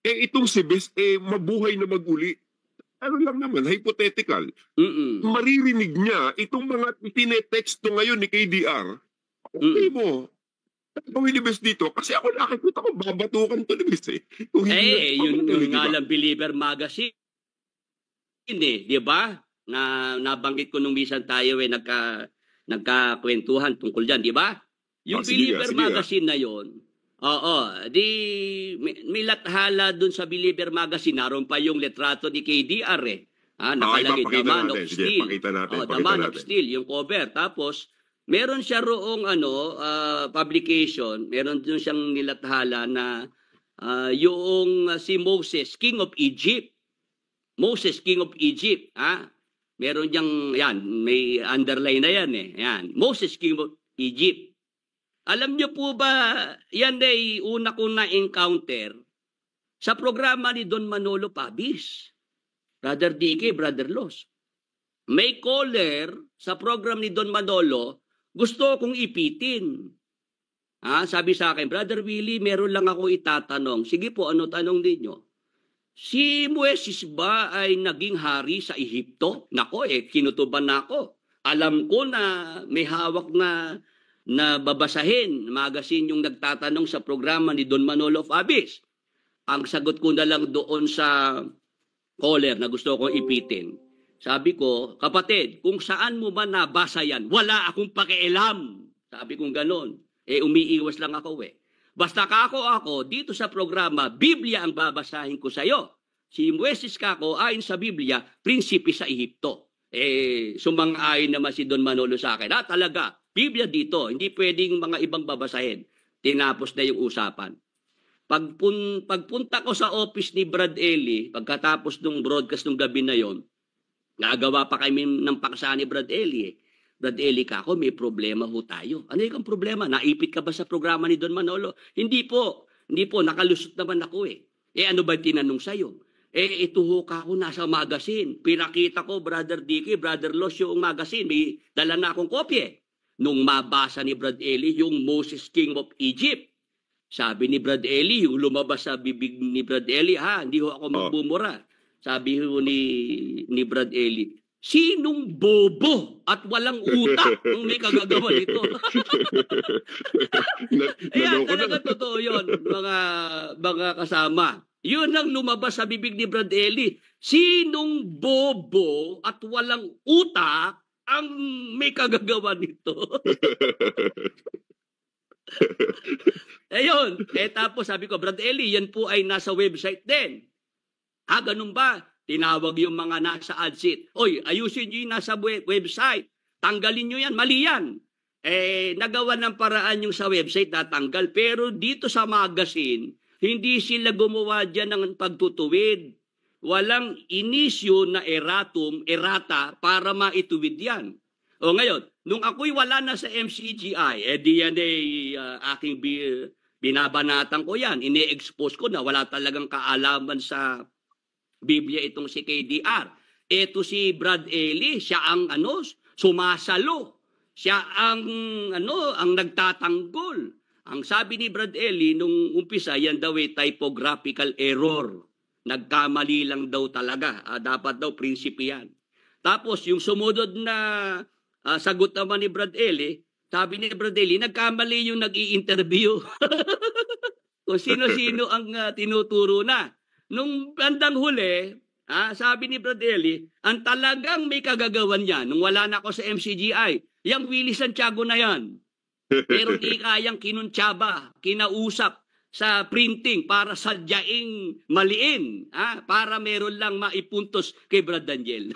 Itong si Bes, mabuhay na maguli. Ano lang naman, hypothetical. Maririnig niya itong mga tinetexto ngayon ni KDR. Okay mo, gawin ni Bes dito. Kasi ako nakikita ko, babatukan to ni Bes eh. Yun nga lang Believer Magazine. Di ba? Nabanggit ko nung minsan tayo nagkakwentuhan tungkol dyan, di ba? Yung Believer Magazine na yon. May lathala dun sa Believer Magazine, naroon pa yung letrato ni KDR nakalagay, The Man of Steel. The Man of Steel, yung cover. Tapos, meron siya roong publication, meron dun siyang nilathala na yung si Moses, King of Egypt. Moses, King of Egypt. Meron diyang, yan, may underline na yan Yan. Moses, King of Egypt. Alam niyo po ba, yan ay una kong na-encounter sa programa ni Don Manolo Pabis. Brother DK, Brother Los. May caller sa program ni Don Manolo, gusto kong ipitin. Sabi sa akin, Brother Willie, meron lang ako itatanong. Sige po, ano tanong ninyo? Si Moises ba ay naging hari sa Ehipto? Nako, kinutuban na ako. Alam ko na may hawak na babasahin, magazine yung nagtatanong sa programa ni Don Manolo Fabis. Ang sagot ko na lang doon sa caller na gusto kong ipitin. Sabi ko, kapatid, kung saan mo ba nabasa yan, wala akong pakialam. Sabi kong ganon. Umiiwas lang ako Basta ako, dito sa programa, Biblia ang babasahin ko sa'yo. Si Moises kako, ayon sa Biblia, prinsipe sa Ehipto. Sumang-ayon naman si Don Manolo sa akin. Talaga, Biblia dito, hindi pwedeng mga ibang babasahin. Tinapos na yung usapan. Pagpunta ko sa office ni Brad Eli, pagkatapos ng broadcast ng gabi na yon, nagawa pa kami ng paksa ni Brad Eli Brad Eli kako, may problema ho tayo. Ano yung problema? Naipit ka ba sa programa ni Don Manolo? Hindi po, nakalusot naman ako ano ba tinanong sa'yo? Ito ho kako, nasa magazine. Pinakita ko, Brother DK, Brother Los, yung magazine. May dala na akong kopye. Nung mabasa ni Brad Eli yung Moses, King of Egypt. Sabi ni Brad Eli, yung lumabas sa bibig ni Brad Eli, hindi ho ako magbumura. Sabi ho ni Brad Eli, sinong bobo at walang utak ang may kagagawa nito? Talaga totoo yun, mga kasama. Yun ang lumabas sa bibig ni Brad Eli. Sinong bobo at walang utak ang may kagagawa nito? Tapos sabi ko, Brad Eli, yan po ay nasa website din. Ganun ba? Tinawag yung mga nasa adsit. Oy, ayusin nyo yung nasa website. Tanggalin nyo yan, mali yan. Nagawa ng paraan yung sa website, natanggal. Pero dito sa magazine, hindi sila gumawa dyan ng pagtutuwid. Walang inisyo na errata para maituwid yan. Ngayon, nung ako'y wala na sa MCGI, aking binabanatan ko yan. Ine-expose ko na wala talagang kaalaman sa Biblia itong si KDR. Ito si Brad Eli, siya ang sumasalo. Siya ang nagtatanggol. Ang sabi ni Brad Eli nung umpisa, yan daw ay typographical error. Nagkamali lang daw talaga. Dapat daw prinsipe yan. Tapos yung sumunod na sagot naman ni Brad Eli, sabi ni Brad Eli, nagkamali yung nag-i-interview. Kung sino-sino ang tinuturo na. Nung bandang huli, sabi ni Brad Eli, ang talagang may kagagawan yan, nung wala na ako sa MCGI, yung Willie Santiago na yan. Pero di kayang kinuntsaba, kinausap sa printing para sadyaing maliin, para meron lang maipuntos kay Brad Daniel.